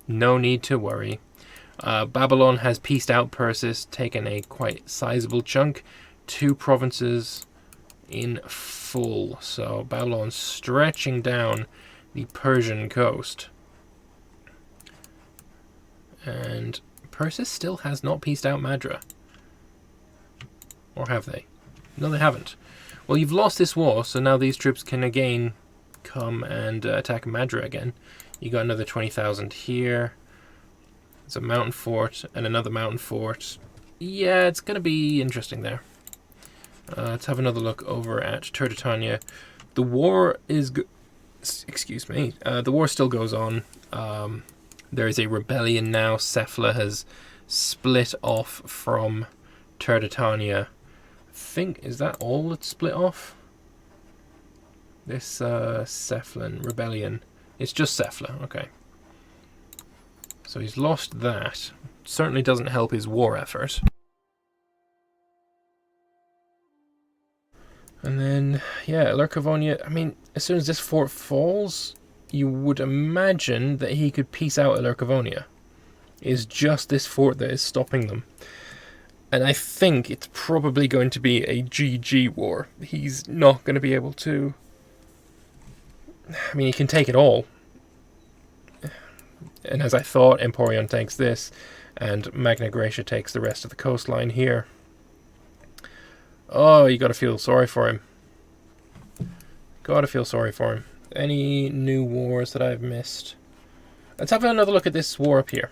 No need to worry. Babylon has pieced out Persis, taken a quite sizable chunk. 2 provinces in full. So Babylon's stretching down the Persian coast. And Persis still has not pieced out Madra. Or have they? No, they haven't. Well, you've lost this war, so now these troops can again come and attack Madra again. You got another 20,000 here. There's a mountain fort and another mountain fort. Yeah, it's going to be interesting there. Let's have another look over at Turdetania. The war is... Excuse me. The war still goes on. There is a rebellion now. Cephala has split off from Turdetania. I think, is that all that's split off? This Cephalan rebellion. It's just Cephala, okay. So he's lost that. Certainly doesn't help his war effort. And then, yeah, Lurkavonia, I mean, as soon as this fort falls, you would imagine that he could piece out Lurkavonia. It's just this fort that is stopping them. And I think it's probably going to be a GG war. He's not going to be able to... I mean, he can take it all. And as I thought, Emporion takes this, and Magna Graecia takes the rest of the coastline here. Oh, you gotta feel sorry for him. Gotta feel sorry for him. Any new wars that I've missed? Let's have another look at this war up here.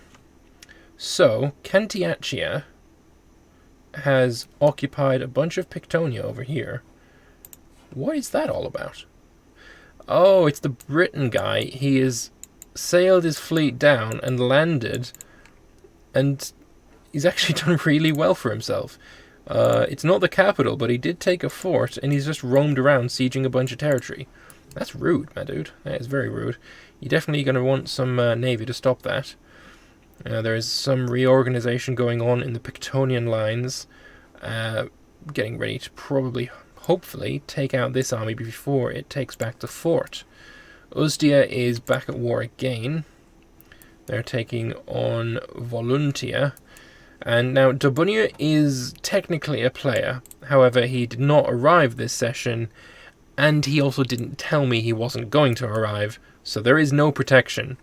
So, Cantiachia has occupied a bunch of Pictonia over here. What is that all about? Oh, it's the Briton guy. He has sailed his fleet down and landed, and he's actually done really well for himself. It's not the capital, but he did take a fort, and he's just roamed around sieging a bunch of territory. That's rude, my dude. That is very rude. You're definitely going to want some navy to stop that. There is some reorganization going on in the Pictonian lines, getting ready to probably, hopefully, take out this army before it takes back the fort. Uzdia is back at war again. They're taking on Voluntia. And now Dobunia is technically a player. However, he did not arrive this session, and he also didn't tell me he wasn't going to arrive, so there is no protection.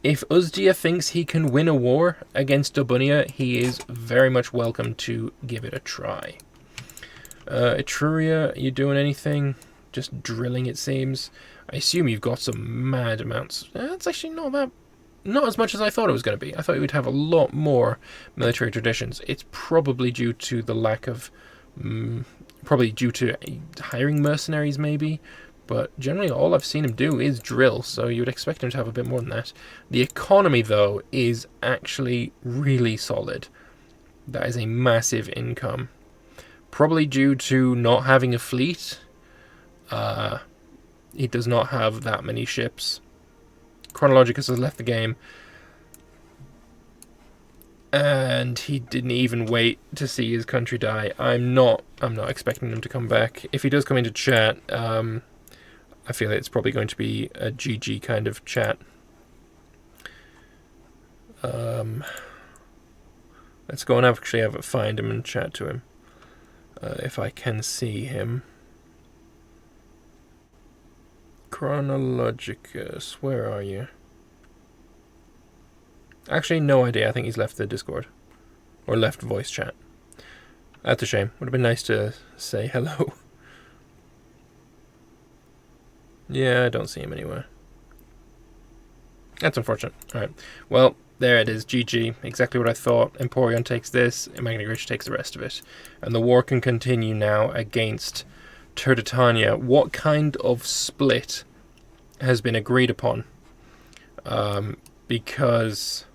If Uzdia thinks he can win a war against Dobunia, he is very much welcome to give it a try. Etruria, you doing anything? Just drilling, it seems. I assume you've got some mad amounts. That's actually not as much as I thought it was going to be. I thought you would have a lot more military traditions. It's probably due to the lack of... probably due to hiring mercenaries, maybe. But generally all I've seen him do is drill, so you would expect him to have a bit more than that. The economy, though, is actually really solid. That is a massive income. Probably due to not having a fleet. He does not have that many ships. Chronologicus has left the game. And he didn't even wait to see his country die. I'm not expecting him to come back. If he does come into chat, I feel it's probably going to be a GG kind of chat. Let's go and actually find him and chat to him. If I can see him. Chronologicus, where are you? Actually, no idea. I think he's left the Discord. Or left voice chat. That's a shame. Would have been nice to say hello. Yeah, I don't see him anywhere. That's unfortunate. Alright. Well, there it is. GG. Exactly what I thought. Emporion takes this, and Magna Graecia takes the rest of it. And the war can continue now against Turdetania. What kind of split has been agreed upon? Because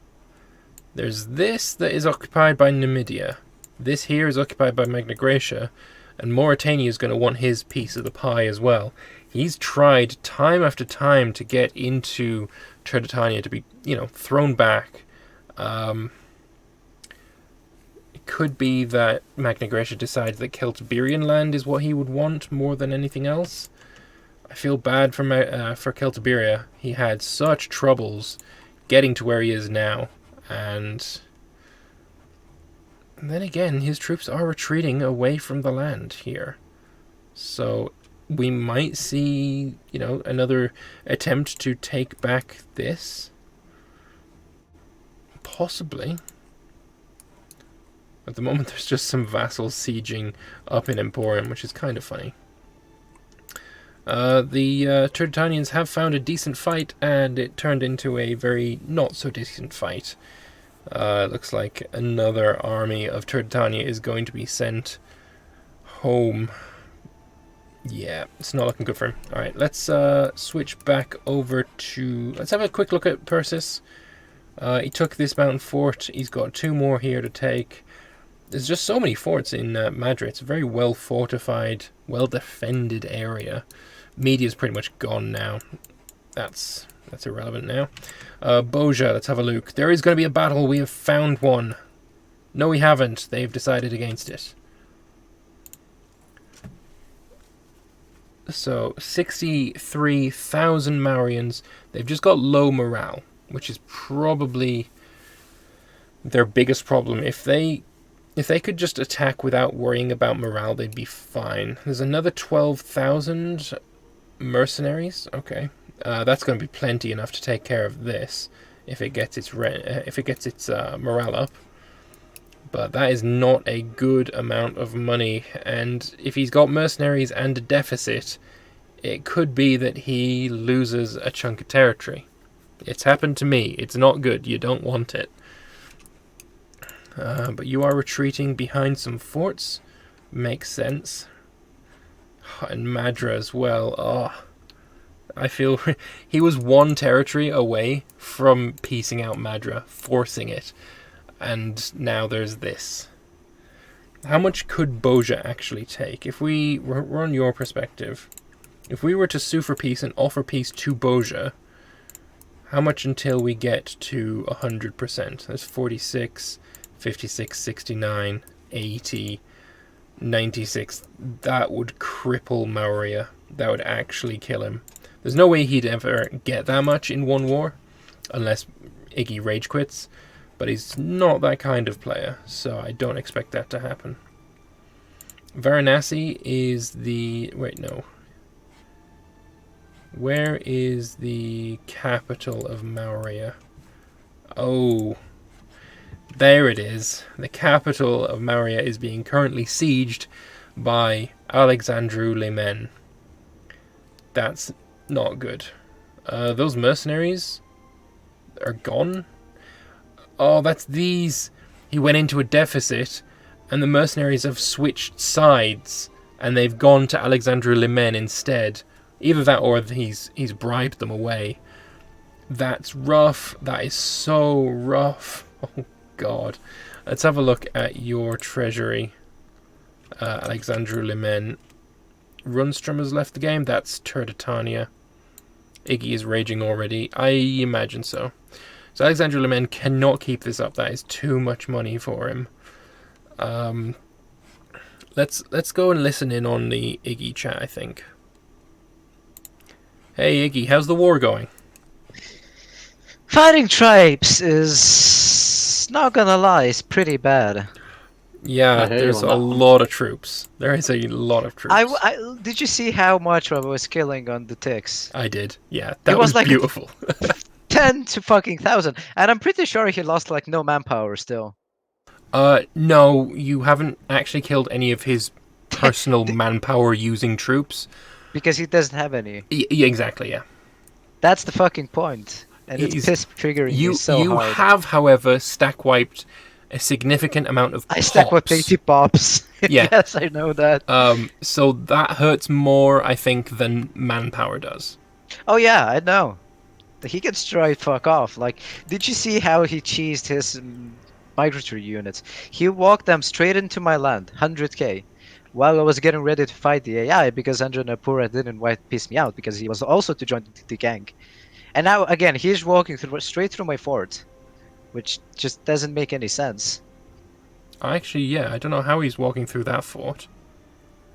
there's this that is occupied by Numidia. This here is occupied by Magna Graecia, and Mauritania is going to want his piece of the pie as well. He's tried time after time to get into Turdetania to be, thrown back. It could be that Magna Graecia decides that Celtiberian land is what he would want more than anything else. I feel bad for Celtiberia. He had such troubles getting to where he is now. And then again, his troops are retreating away from the land here. So we might see, you know, another attempt to take back this. Possibly. At the moment, there's just some vassals sieging up in Emporium, which is kind of funny. The Turdetanians have found a decent fight, and it turned into a very not-so-decent fight. Looks like another army of Turdetania is going to be sent home. Yeah, it's not looking good for him. Alright, let's switch back over to... Let's have a quick look at Persis. He took this mountain fort. He's got 2 more here to take. There's just so many forts in Madrid. It's a very well-fortified, well-defended area. Media's pretty much gone now. That's irrelevant now. Boja, let's have a look. There is going to be a battle. We have found one. No, we haven't. They've decided against it. So, 63,000 Mauryans. They've just got low morale, which is probably their biggest problem. If they could just attack without worrying about morale, they'd be fine. There's another 12,000 mercenaries. Okay, that's going to be plenty enough to take care of this if it gets its morale up. But that is not a good amount of money, and if he's got mercenaries and a deficit, it could be that he loses a chunk of territory. It's happened to me. It's not good. You don't want it. But you are retreating behind some forts. Makes sense. And Madra as well. Oh, I feel he was 1 territory away from piecing out Madra, forcing it. And now there's this. How much could Boja actually take? If we're on your perspective, if we were to sue for peace and offer peace to Boja, how much until we get to 100%? That's 46, 56, 69, 80, 96. That would cripple Maurya. That would actually kill him. There's no way he'd ever get that much in one war, unless Iggy rage quits. But he's not that kind of player, so I don't expect that to happen. Varanasi is the... Wait, no. Where is the capital of Maurya? Oh, there it is. The capital of Maurya is being currently sieged by Alexandru Limen. That's not good. Those mercenaries are gone. Oh, that's these. He went into a deficit, and the mercenaries have switched sides, and they've gone to Alexandru Limen instead. Either that or he's bribed them away. That's rough. That is so rough. Oh, God. Let's have a look at your treasury. Alexandru Limen. Rundstrom has left the game. That's Turdetania. Iggy is raging already. I imagine so. So Alexandru Limen cannot keep this up. That is too much money for him. Let's go and listen in on the Iggy chat, I think. Hey Iggy, how's the war going? Fighting tribes is, not gonna lie, it's pretty bad. Yeah, there's a lot of troops. There is a lot of troops. Did you see how much I was killing on the ticks? I did. Yeah, that was like beautiful. 10 to fucking 1,000, and I'm pretty sure he lost like no manpower still. No, you haven't actually killed any of his personal manpower using troops. Because he doesn't have any. Yeah, exactly, yeah. That's the fucking point. And it's piss triggering me so hard. You have, however, stack wiped a significant amount of pops. I stack wiped 80 pops. Yeah. Yes, I know that. So that hurts more, I think, than manpower does. Oh yeah, I know. He can straight fuck off. Like, did you see how he cheesed his migratory units? He walked them straight into my land, 100k. While I was getting ready to fight the AI, because Anjanapura didn't piss me out, because he was also to join the gang. And now, again, he's walking straight through my fort, which just doesn't make any sense. Actually, yeah, I don't know how he's walking through that fort.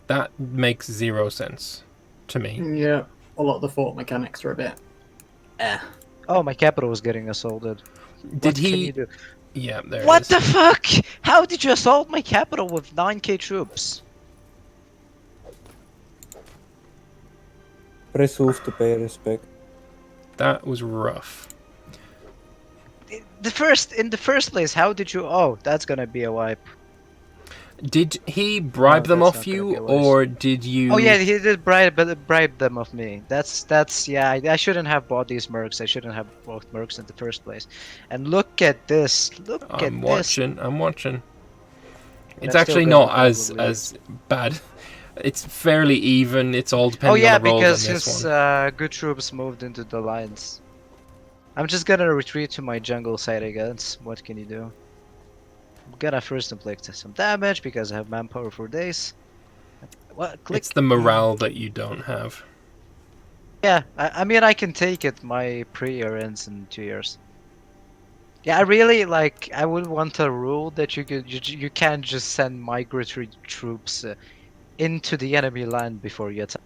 That makes 0 sense to me. Yeah, a lot of the fort mechanics are a bit Oh, my capital was getting assaulted. Did What can you he? do? Yeah, there it What is. the fuck? How did you assault my capital with 9k troops? Press Ulf to pay respect. That was rough. In the first place, how did you? Oh, that's gonna be a wipe. Did he No, bribe them that's off not gonna you, be a waste. or did Oh yeah, you? he did bribe them of me. That's yeah. I shouldn't have bought these mercs. I shouldn't have bought mercs in the first place. And look at this. Look at I'm this. watching. I'm watching. And It's I'm still actually gonna not as probably. bad. It's fairly even. It's all Oh depending on yeah, the rolls on because this his one. good troops moved into the lines. I'm just gonna retreat to my jungle side, I guess. What can you do? I'm gonna first inflict some damage because I have manpower for days. What? It's Click. the morale that you don't have. Yeah, I mean I can take it. My pre-year ends in 2 years. Yeah, I really like. I would want a rule that you can't just send migratory troops into the enemy land before you attack.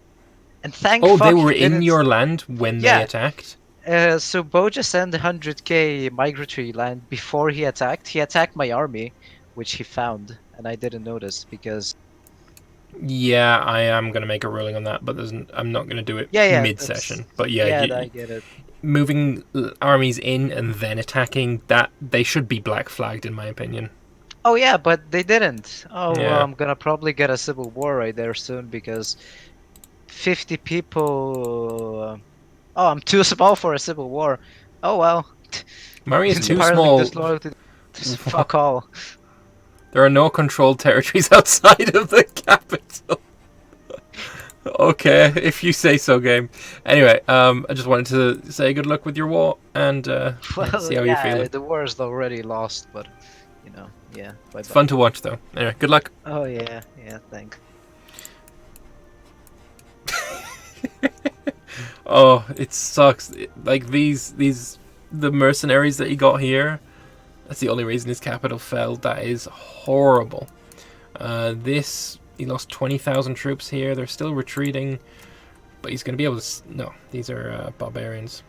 And thank Oh, they fuck were he in didn't. your land when they Yeah. attacked? So Boja sent 100k migratory land before he attacked. He attacked my army, which he found, and I didn't notice because. Yeah, I am going to make a ruling on that, but I'm not going to do it Yeah, yeah, that's. mid-session. But yeah, Yeah, I get it. moving armies in and then attacking, that they should be black flagged in my opinion. Oh yeah, but they didn't. Oh well, Yeah. I'm gonna probably get a civil war right there soon because 50 people. Oh, I'm too small for a civil war. Oh well. Maurya is too Inspiring small. disloyalty. Fuck all. There are no controlled territories outside of the capital. Okay, if you say so, game. Anyway, I just wanted to say good luck with your war and yeah, Well, see how you're yeah, feeling. the war is already lost, but yeah. Bye It's bye. fun to watch, though. Anyway, good luck. Oh yeah, yeah. Thanks. Oh, it sucks. Like the mercenaries that he got here. That's the only reason his capital fell. That is horrible. He lost 20,000 troops here. They're still retreating, but he's going to be able to. No, these are barbarians.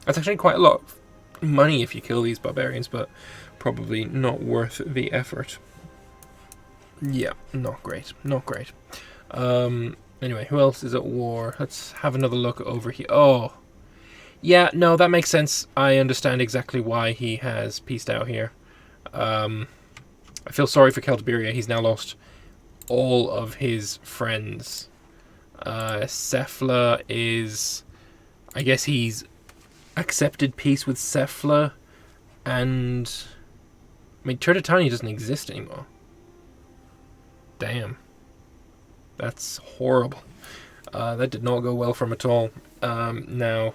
That's actually quite a lot of money if you kill these barbarians, but probably not worth the effort. Yeah, not great. Not great. Anyway, who else is at war? Let's have another look over here. Oh, yeah, no, that makes sense. I understand exactly why he has pieced out here. I feel sorry for Celtiberia. He's now lost all of his friends. Cephla is... I guess he's accepted peace with Cephla, and... I mean, Turtitania doesn't exist anymore. Damn. That's horrible. That did not go well for him at all. Now,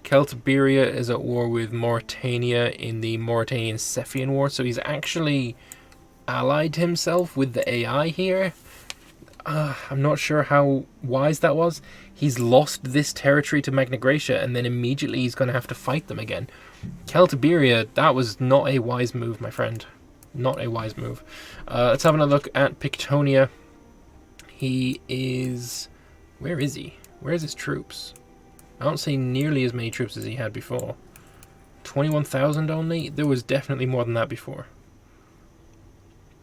Celtiberia is at war with Mauritania in the Mauritanian-Cephian War, so he's actually allied himself with the AI here. I'm not sure how wise that was. He's lost this territory to Magna Graecia, and then immediately he's going to have to fight them again. Celtiberia, that was not a wise move, my friend. Not a wise move. Let's have another look at Pictonia. He is... Where is he? Where's his troops? I don't see nearly as many troops as he had before. 21,000 only? There was definitely more than that before.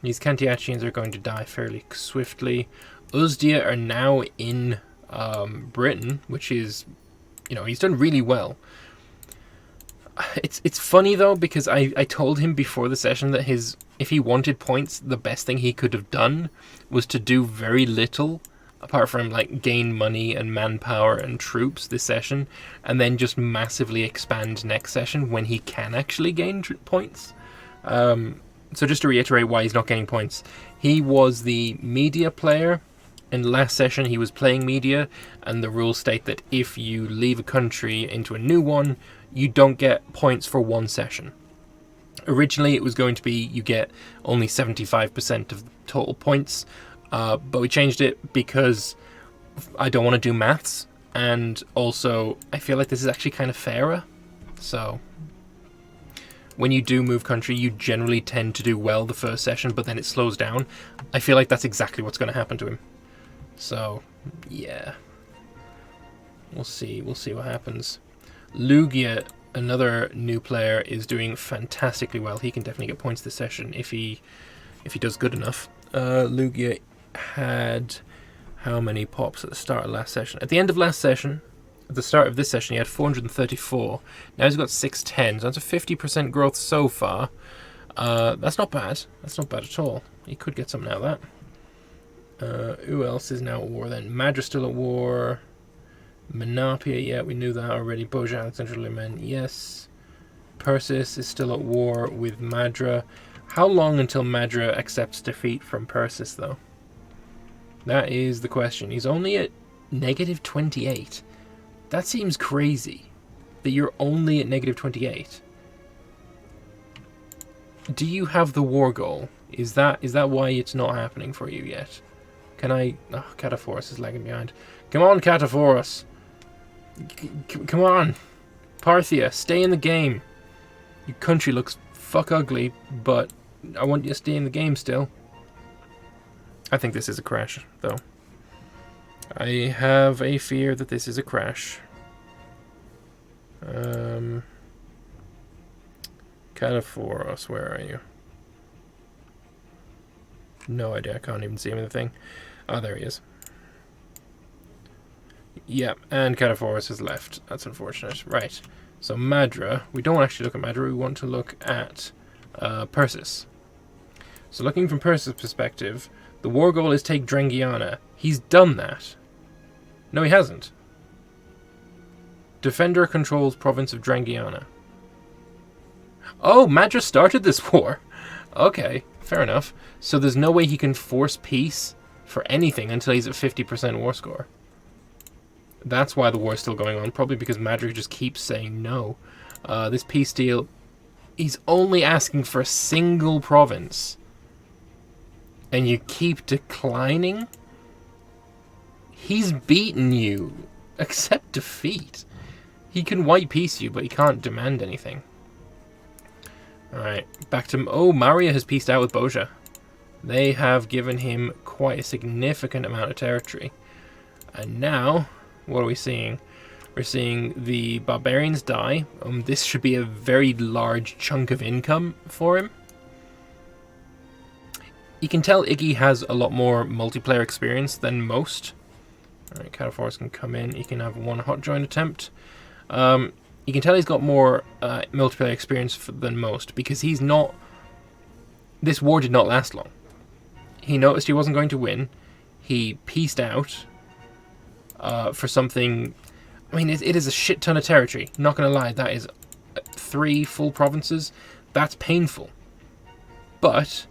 These Cantiachians are going to die fairly swiftly. Uzdia are now in Britain, which is, he's done really well. It's funny though, because I told him before the session that if he wanted points, the best thing he could have done was to do very little, apart from like gain money and manpower and troops this session, and then just massively expand next session when he can actually gain points. So just to reiterate why he's not getting points, he was the media player. In last session he was playing media, and the rules state that if you leave a country into a new one, you don't get points for one session. Originally it was going to be you get only 75% of the total points, but we changed it because I don't want to do maths, and also I feel like this is actually kind of fairer. So when you do move country, you generally tend to do well the first session, but then it slows down. I feel like that's exactly what's going to happen to him. So, yeah. We'll see what happens. Lugia, another new player, is doing fantastically well. He can definitely get points this session if he does good enough. Lugia had how many pops at the start of last session? At the end of last session, at the start of this session, he had 434. Now he's got 610. So that's a 50% growth so far. That's not bad. That's not bad at all. He could get something out of that. Who else is now at war then? Madra's still at war. Menapia, yeah, we knew that already. Boja, Alexandra Limen, yes. Persis is still at war with Madra. How long until Madra accepts defeat from Persis, though? That is the question. He's only at negative 28. That seems crazy. That you're only at negative 28. Do you have the war goal? Is that why it's not happening for you yet? Can I... Oh, Cataphorus is lagging behind. Come on, Cataphorus! Come on! Parthia, stay in the game! Your country looks fuck ugly, but I want you to stay in the game still. I think this is a crash, though. I have a fear that this is a crash. Cataphoros, where are you? No idea, I can't even see him in the thing. Oh, there he is. Yeah, and Cataphoros has left. That's unfortunate. Right, so Madra. We don't actually look at Madra, we want to look at Persis. So looking from Persis' perspective, the war goal is take Drangiana. He's done that. No, he hasn't. Defender controls province of Drangiana. Oh, Madra started this war. Okay, fair enough. So there's no way he can force peace for anything until he's at 50% war score. That's why the war is still going on. Probably because Madra just keeps saying no. This peace deal, he's only asking for a single province. And you keep declining? He's beaten you. Accept defeat. He can white peace you, but he can't demand anything. Alright, back to... Oh, Maurya has peaced out with Boja. They have given him quite a significant amount of territory. And now, what are we seeing? We're seeing the barbarians die. This should be a very large chunk of income for him. You can tell Iggy has a lot more multiplayer experience than most. Alright, Cataphorus can come in. He can have one hot join attempt. You can tell he's got more multiplayer experience than most because he's not... This war did not last long. He noticed he wasn't going to win. He peaced out for something... I mean, it is a shit ton of territory. Not going to lie, that is 3 full provinces. That's painful. But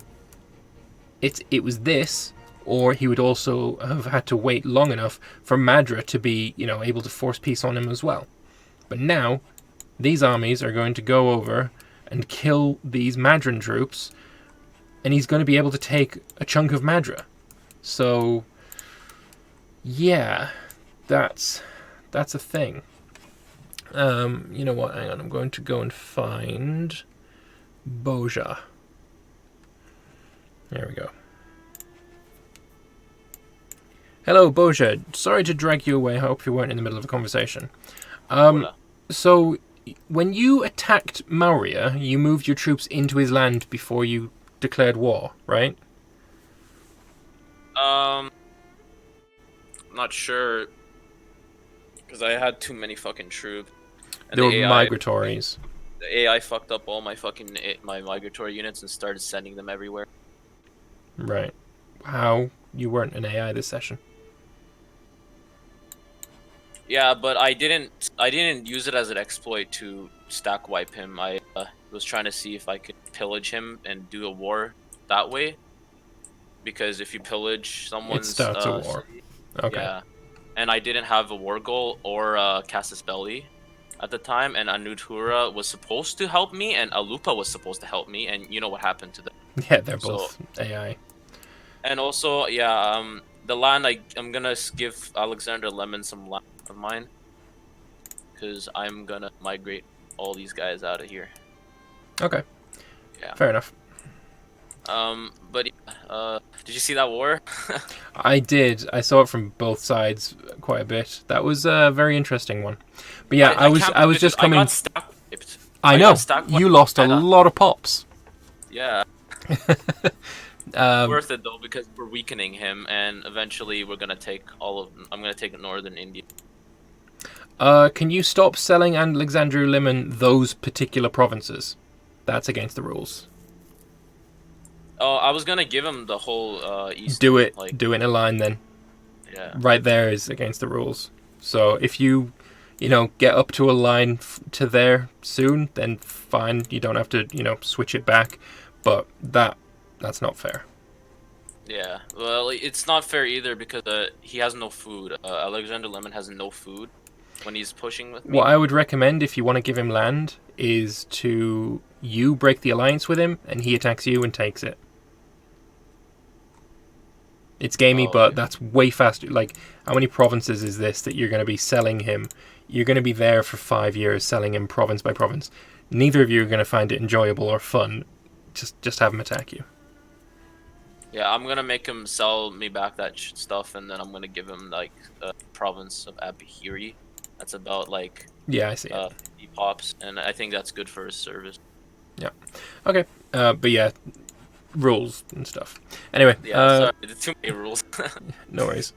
it was this, or he would also have had to wait long enough for Madra to be, able to force peace on him as well. But now, these armies are going to go over and kill these Madran troops, and he's going to be able to take a chunk of Madra. So, yeah, that's a thing. You know what? Hang on, I'm going to go and find Boja. There we go. Hello, Boja. Sorry to drag you away. I hope you weren't in the middle of a conversation. So, when you attacked Maurya, you moved your troops into his land before you declared war, right? Not sure. Because I had too many fucking troops. And They were AI migratories. The AI fucked up all my fucking my migratory units and started sending them everywhere. Right. How? You weren't an AI this session. Yeah, but I didn't use it as an exploit to stack wipe him. I was trying to see if I could pillage him and do a war that way. Because if you pillage someone's... It starts a war. Okay. Yeah. And I didn't have a war goal or Casus Belli at the time, and Anutura was supposed to help me, and Alupa was supposed to help me, and you know what happened to them. Yeah, they're both AI. And also, yeah, the land, I'm gonna give Alexander Lemon some land of mine, because I'm gonna migrate all these guys out of here. Okay. Yeah. Fair enough. But Did you see that war? I did. I saw it from both sides quite a bit. That was a very interesting one. But yeah, I can't was believe just I coming. got stack wiped. I I know got stack you wiped. lost a lot of pops. Yeah, Um, worth it though because we're weakening him, and eventually we're gonna take all of. I'm gonna take northern India. can you stop selling Alexandru Limon those particular provinces? That's against the rules. Oh, I was gonna give him the whole east. Do it. Like, Do it in a line then. yeah. Right there is against the rules. So if you get up to a line to there soon, then fine. You don't have to, switch it back. But that's not fair. Yeah, well, it's not fair either because he has no food. Alexander Lemon has no food when he's pushing with me. What I would recommend if you want to give him land is to you break the alliance with him and he attacks you and takes it. It's gamey, but that's way faster. Like, how many provinces is this that you're going to be selling him? You're going to be there for 5 years selling him province by province. Neither of you are going to find it enjoyable or fun. Just have him attack you. Yeah, I'm gonna make him sell me back that stuff, and then I'm gonna give him like a province of Abhiri. That's about like Yeah, I see. 50 pops, and I think that's good for his service. Yeah. Okay. But yeah, rules and stuff. Anyway. Yeah, sorry, too many rules. No worries.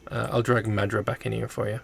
I'll drag Madra back in here for you.